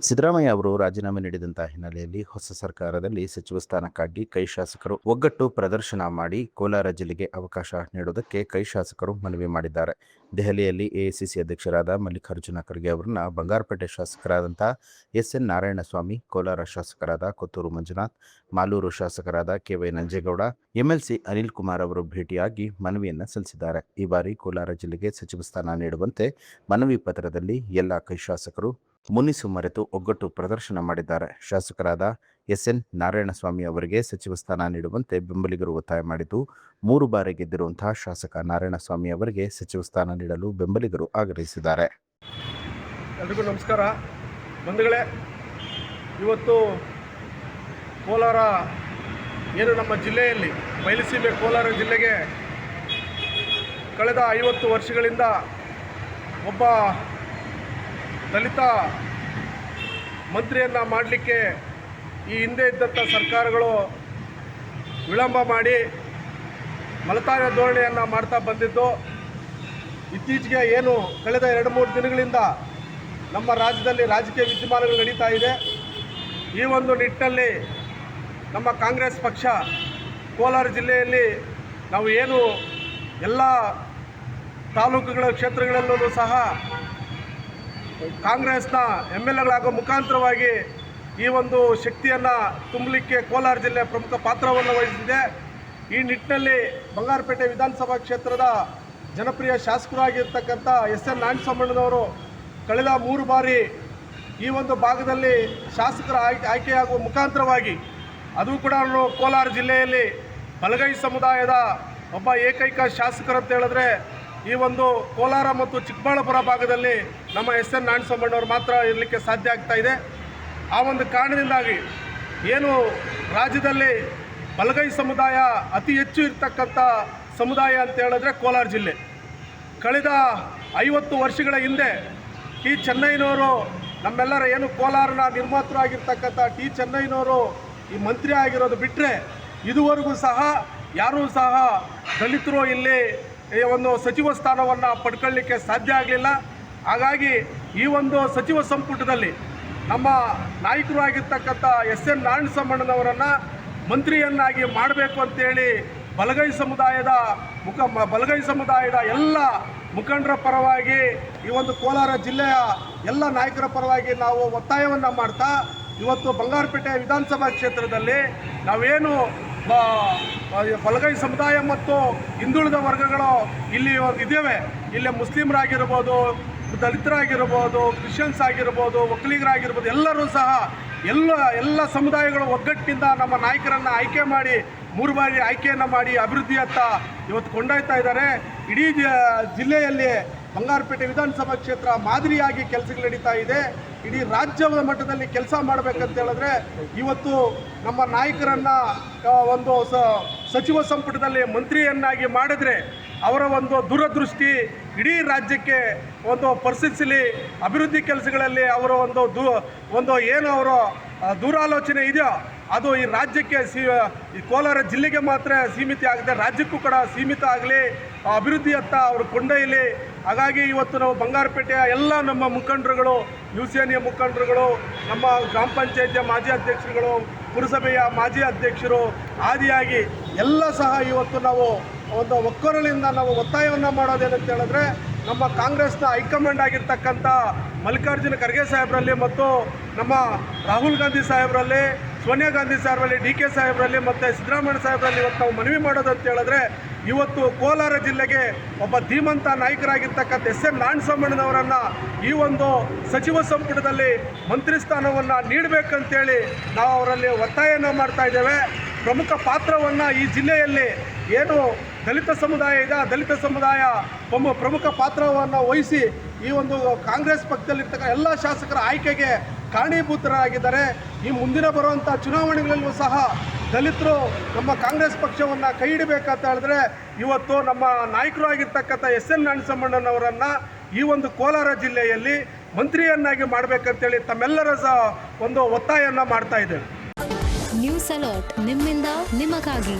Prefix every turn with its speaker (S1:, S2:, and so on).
S1: ಸಿದ್ದರಾಮಯ್ಯ ಅವರು ರಾಜೀನಾಮೆ ನೀಡಿದಂತಹ ಹಿನ್ನೆಲೆಯಲ್ಲಿ ಹೊಸ ಸರ್ಕಾರದಲ್ಲಿ ಸಚಿವ ಸ್ಥಾನಕ್ಕಾಗಿ ಕೈ ಶಾಸಕರು ಒಗ್ಗಟ್ಟು ಪ್ರದರ್ಶನ ಮಾಡಿ ಕೋಲಾರ ಜಿಲ್ಲೆಗೆ ಅವಕಾಶ ನೀಡುವುದಕ್ಕೆ ಕೈ ಶಾಸಕರು ಮನವಿ ಮಾಡಿದ್ದಾರೆ. ದೆಹಲಿಯಲ್ಲಿ ಎಐಸಿಸಿ ಅಧ್ಯಕ್ಷರಾದ ಮಲ್ಲಿಕಾರ್ಜುನ ಖರ್ಗೆ ಅವರನ್ನ ಬಂಗಾರಪೇಟೆ ಶಾಸಕರಾದಂತಹ ಎಸ್ಎನ್ ನಾರಾಯಣಸ್ವಾಮಿ, ಕೋಲಾರ ಶಾಸಕರಾದ ಕೊತ್ತೂರು ಮಂಜುನಾಥ್, ಮಾಲೂರು ಶಾಸಕರಾದ ಕೆವೈ ನಂಜೇಗೌಡ, ಎಂಎಲ್ಸಿ ಅನಿಲ್ ಕುಮಾರ್ ಅವರು ಭೇಟಿಯಾಗಿ ಮನವಿಯನ್ನ ಸಲ್ಲಿಸಿದ್ದಾರೆ. ಈ ಬಾರಿ ಕೋಲಾರ ಜಿಲ್ಲೆಗೆ ಸಚಿವ ಸ್ಥಾನ ನೀಡುವಂತೆ ಮನವಿ ಪತ್ರದಲ್ಲಿ ಎಲ್ಲ ಕೈ ಶಾಸಕರು ಮುನಿಸು ಮರೆತು ಒಗ್ಗಟ್ಟು ಪ್ರದರ್ಶನ ಮಾಡಿದ್ದಾರೆ. ಶಾಸಕರಾದ ಎಸ್ಎನ್ ನಾರಾಯಣಸ್ವಾಮಿ ಅವರಿಗೆ ಸಚಿವ ಸ್ಥಾನ ನೀಡುವಂತೆ ಬೆಂಬಲಿಗರು ಒತ್ತಾಯ ಮಾಡಿದ್ದು, 3 ಬಾರಿ ಗೆದ್ದಿರುವಂತಹ ಶಾಸಕ ನಾರಾಯಣಸ್ವಾಮಿ ಅವರಿಗೆ ಸಚಿವ ಸ್ಥಾನ ನೀಡಲು ಬೆಂಬಲಿಗರು ಆಗ್ರಹಿಸಿದ್ದಾರೆ.
S2: ಎಲ್ರಿಗೂ ನಮಸ್ಕಾರ ಬಂಧುಗಳೇ. ಇವತ್ತು ಕೋಲಾರ ಏನು ನಮ್ಮ ಜಿಲ್ಲೆಯಲ್ಲಿ ಬಯಲುಸೀಮೆ ಕೋಲಾರ ಜಿಲ್ಲೆಗೆ ಕಳೆದ 50 ವರ್ಷಗಳಿಂದ ಒಬ್ಬ ದಲಿತ ಮಂತ್ರಿಯನ್ನು ಮಾಡಲಿಕ್ಕೆ ಈ ಹಿಂದೆ ಇದ್ದಂಥ ಸರ್ಕಾರಗಳು ವಿಳಂಬ ಮಾಡಿ ಮಲತಾಯ ಧೋರಣೆಯನ್ನು ಮಾಡ್ತಾ ಬಂದಿದ್ದು. ಇತ್ತೀಚೆಗೆ ಏನು ಕಳೆದ 2-3 ದಿನಗಳಿಂದ ನಮ್ಮ ರಾಜ್ಯದಲ್ಲಿ ರಾಜಕೀಯ ವಿದ್ಯಮಾನಗಳು ನಡೀತಾ ಇದೆ. ಈ ಒಂದು ನಿಟ್ಟಿನಲ್ಲಿ ನಮ್ಮ ಕಾಂಗ್ರೆಸ್ ಪಕ್ಷ ಕೋಲಾರ ಜಿಲ್ಲೆಯಲ್ಲಿ ನಾವು ಏನು ಎಲ್ಲ ತಾಲೂಕುಗಳ ಕ್ಷೇತ್ರಗಳಲ್ಲೂ ಸಹ ಕಾಂಗ್ರೆಸ್ನ MLAಗಳಾಗೋ ಮುಖಾಂತರವಾಗಿ ಈ ಒಂದು ಶಕ್ತಿಯನ್ನು ತುಂಬಲಿಕ್ಕೆ ಕೋಲಾರ ಜಿಲ್ಲೆ ಪ್ರಮುಖ ಪಾತ್ರವನ್ನು ವಹಿಸಿದೆ. ಈ ನಿಟ್ಟಿನಲ್ಲಿ ಬಂಗಾರಪೇಟೆ ವಿಧಾನಸಭಾ ಕ್ಷೇತ್ರದ ಜನಪ್ರಿಯ ಶಾಸಕರಾಗಿರ್ತಕ್ಕಂಥ ಎಸ್ಎನ್ ನಾರಾಯಣಸ್ವಾಮಿಯವರು ಕಳೆದ 3 ಬಾರಿ ಈ ಒಂದು ಭಾಗದಲ್ಲಿ ಶಾಸಕರ ಆಯ್ಕೆಯಾಗುವ ಮುಖಾಂತರವಾಗಿ, ಅದು ಕೂಡ ಕೋಲಾರ ಜಿಲ್ಲೆಯಲ್ಲಿ ಬಲಗೈ ಸಮುದಾಯದ ಒಬ್ಬ ಏಕೈಕ ಶಾಸಕರಂತ ಹೇಳಿದ್ರೆ ಈ ಒಂದು ಕೋಲಾರ ಮತ್ತು ಚಿಕ್ಕಬಳ್ಳಾಪುರ ಭಾಗದಲ್ಲಿ ನಮ್ಮ ಎಸ್ಎನ್ ನಾರಾಯಣಸ್ವಾಮಿಯವರು ಮಾತ್ರ ಇರಲಿಕ್ಕೆ ಸಾಧ್ಯ ಆಗ್ತಾ ಇದೆ. ಆ ಒಂದು ಕಾರಣದಿಂದಾಗಿ ಏನು ರಾಜ್ಯದಲ್ಲಿ ಬಲಗೈ ಸಮುದಾಯ ಅತಿ ಹೆಚ್ಚು ಇರ್ತಕ್ಕಂಥ ಸಮುದಾಯ ಅಂತ ಹೇಳಿದ್ರೆ ಕೋಲಾರ ಜಿಲ್ಲೆ. ಕಳೆದ 50 ವರ್ಷಗಳ ಹಿಂದೆ ಟಿ ಚೆನ್ನೈನವರು, ನಮ್ಮೆಲ್ಲರ ಏನು ಕೋಲಾರನ ನಿರ್ಮಾತೃರಾಗಿರ್ತಕ್ಕಂಥ ಟಿ ಚೆನ್ನೈನವರು ಈ ಮಂತ್ರಿ ಆಗಿರೋದು ಬಿಟ್ಟರೆ ಇದುವರೆಗೂ ಸಹ ಯಾರೂ ಸಹ ದಲಿತರು ಇಲ್ಲಿ ಒಂದು ಸಚಿವ ಸ್ಥಾನವನ್ನು ಪಡ್ಕೊಳ್ಳಿಕ್ಕೆ ಸಾಧ್ಯ ಆಗಲಿಲ್ಲ. ಹಾಗಾಗಿ ಈ ಒಂದು ಸಚಿವ ಸಂಪುಟದಲ್ಲಿ ನಮ್ಮ ನಾಯಕರು ಆಗಿರ್ತಕ್ಕಂಥ ಎಸ್ಎನ್ ನಾರಾಯಣಸ್ವಾಮಿಯವರನ್ನು ಮಂತ್ರಿಯನ್ನಾಗಿ ಮಾಡಬೇಕು ಅಂತೇಳಿ ಬಲಗೈ ಸಮುದಾಯದ ಎಲ್ಲ ಮುಖಂಡರ ಪರವಾಗಿ, ಈ ಒಂದು ಕೋಲಾರ ಜಿಲ್ಲೆಯ ಎಲ್ಲ ನಾಯಕರ ಪರವಾಗಿ ನಾವು ಒತ್ತಾಯವನ್ನು ಮಾಡ್ತಾ ಇವತ್ತು ಬಂಗಾರಪೇಟೆ ವಿಧಾನಸಭಾ ಕ್ಷೇತ್ರದಲ್ಲಿ ನಾವೇನು ಬಲಗೈ ಸಮುದಾಯ ಮತ್ತು ಹಿಂದುಳಿದ ವರ್ಗಗಳು ಇಲ್ಲಿ ಇದ್ದೇವೆ. ಇಲ್ಲಿ ಮುಸ್ಲಿಮರಾಗಿರ್ಬೋದು, ದಲಿತರಾಗಿರ್ಬೋದು, ಕ್ರಿಶ್ಚಿಯನ್ಸ್ ಆಗಿರ್ಬೋದು, ಒಕ್ಕಲಿಗರಾಗಿರ್ಬೋದು, ಎಲ್ಲರೂ ಸಹ ಎಲ್ಲ ಸಮುದಾಯಗಳು ಒಗ್ಗಟ್ಟಿನಿಂದ ನಮ್ಮ ನಾಯಕರನ್ನು ಆಯ್ಕೆ ಮಾಡಿ 3 ಬಾರಿ ಆಯ್ಕೆಯನ್ನು ಮಾಡಿ ಅಭಿವೃದ್ಧಿಯತ್ತ ಇವತ್ತು ಕೊಂಡೊಯ್ತಾ ಇದ್ದಾರೆ. ಇಡೀ ಜಿಲ್ಲೆಯಲ್ಲಿ ಬಂಗಾರಪೇಟೆ ವಿಧಾನಸಭಾ ಕ್ಷೇತ್ರ ಮಾದರಿಯಾಗಿ ಕೆಲಸಗಳು ನಡೀತಾ ಇದೆ. ಇಡೀ ರಾಜ್ಯದ ಮಟ್ಟದಲ್ಲಿ ಕೆಲಸ ಮಾಡಬೇಕಂತ ಹೇಳಿದ್ರೆ ಇವತ್ತು ನಮ್ಮ ನಾಯಕರನ್ನು ಒಂದು ಸಚಿವ ಸಂಪುಟದಲ್ಲಿ ಮಂತ್ರಿಯನ್ನಾಗಿ ಮಾಡಿದ್ರೆ ಅವರ ಒಂದು ದೂರದೃಷ್ಟಿ ಇಡೀ ರಾಜ್ಯಕ್ಕೆ ಒಂದು ಪರಿಸ್ಥಿತಿಯಲ್ಲಿ ಅಭಿವೃದ್ಧಿ ಕೆಲಸಗಳಲ್ಲಿ ಅವರ ಒಂದು ಏನು ಅವರ ದೂರಾಲೋಚನೆ ಇದೆಯೋ ಅದು ಈ ರಾಜ್ಯಕ್ಕೆ ಈ ಕೋಲಾರ ಜಿಲ್ಲೆಗೆ ಮಾತ್ರ ಸೀಮಿತ ಆಗದೆ ರಾಜ್ಯಕ್ಕೂ ಕೂಡ ಸೀಮಿತ ಆಗಲಿ, ಅಭಿವೃದ್ಧಿಯತ್ತ ಅವರು ಕೊಂಡೊಯ್ಯಲಿ. ಹಾಗಾಗಿ ಇವತ್ತು ನಾವು ಬಂಗಾರಪೇಟೆಯ ಎಲ್ಲ ನಮ್ಮ ಮುಖಂಡರುಗಳು, ಯುವಸೇನೆಯ ಮುಖಂಡರುಗಳು, ನಮ್ಮ ಗ್ರಾಮ ಪಂಚಾಯತಿಯ ಮಾಜಿ ಅಧ್ಯಕ್ಷರುಗಳು, ಪುರಸಭೆಯ ಮಾಜಿ ಅಧ್ಯಕ್ಷರು ಆದಿಯಾಗಿ ಎಲ್ಲ ಸಹ ಇವತ್ತು ನಾವು ಒಂದು ಒಕ್ಕೊರಲಿಂದ ನಾವು ಒತ್ತಾಯವನ್ನು ಮಾಡೋದೇನಂತ ಹೇಳಿದ್ರೆ ನಮ್ಮ ಕಾಂಗ್ರೆಸ್ನ ಹೈಕಮಾಂಡ್ ಆಗಿರ್ತಕ್ಕಂಥ ಮಲ್ಲಿಕಾರ್ಜುನ ಖರ್ಗೆ ಸಾಹೇಬರಲ್ಲಿ ಮತ್ತು ನಮ್ಮ ರಾಹುಲ್ ಗಾಂಧಿ ಸಾಹೇಬರಲ್ಲಿ, ಸೋನಿಯಾ ಗಾಂಧಿ ಸಾಹೇಬರಲ್ಲಿ, DK ಸಾಹೇಬರಲ್ಲಿ ಮತ್ತು ಸಿದ್ದರಾಮಯ್ಯ ಸಾಹೇಬರಲ್ಲಿ ಇವತ್ತು ನಾವು ಮನವಿ ಮಾಡೋದಂತ ಹೇಳಿದ್ರೆ ಇವತ್ತು ಕೋಲಾರ ಜಿಲ್ಲೆಗೆ ಒಬ್ಬ ಧೀಮಂತ ನಾಯಕರಾಗಿರ್ತಕ್ಕಂಥ ಎಸ್ಎನ್ ನಾರಾಯಣಸ್ವಾಮಿಯವರನ್ನು ಈ ಒಂದು ಸಚಿವ ಸಂಪುಟದಲ್ಲಿ ಮಂತ್ರಿ ಸ್ಥಾನವನ್ನು ನೀಡಬೇಕಂತೇಳಿ ನಾವು ಅವರಲ್ಲಿ ಒತ್ತಾಯನ ಮಾಡ್ತಾ ಇದ್ದೇವೆ. ಪ್ರಮುಖ ಪಾತ್ರವನ್ನು ಈ ಜಿಲ್ಲೆಯಲ್ಲಿ ಏನು ದಲಿತ ಸಮುದಾಯ ಇದೆ, ದಲಿತ ಸಮುದಾಯ ಪ್ರಮುಖ ಪಾತ್ರವನ್ನು ವಹಿಸಿ ಈ ಒಂದು ಕಾಂಗ್ರೆಸ್ ಪಕ್ಷದಲ್ಲಿರ್ತಕ್ಕ ಎಲ್ಲ ಶಾಸಕರ ಆಯ್ಕೆಗೆ ಕಾರಣೀಭೂತರಾಗಿದ್ದಾರೆ. ಈ ಮುಂದಿನ ಬರುವಂಥ ಚುನಾವಣೆಗಳಲ್ಲೂ ಸಹ ದಲಿತರು ನಮ್ಮ ಕಾಂಗ್ರೆಸ್ ಪಕ್ಷವನ್ನು ಕೈ ಹಿಡಬೇಕಂತ ಹೇಳಿದ್ರೆ ಇವತ್ತು ನಮ್ಮ ನಾಯಕರು ಆಗಿರ್ತಕ್ಕಂಥ ಎಸ್ಎನ್ ನಾರಾಯಣಸ್ವಾಮಿಯವರನ್ನು ಈ ಒಂದು ಕೋಲಾರ ಜಿಲ್ಲೆಯಲ್ಲಿ ಮಂತ್ರಿಯನ್ನಾಗಿ ಮಾಡಬೇಕಂತೇಳಿ ತಮ್ಮೆಲ್ಲರ ಸಹ ಒಂದು ಒತ್ತಾಯವನ್ನು ಮಾಡ್ತಾ ಇದ್ದೇವೆ.
S3: ನ್ಯೂಸ್ ಅಲರ್ಟ್, ನಿಮ್ಮಿಂದ ನಿಮಗಾಗಿ.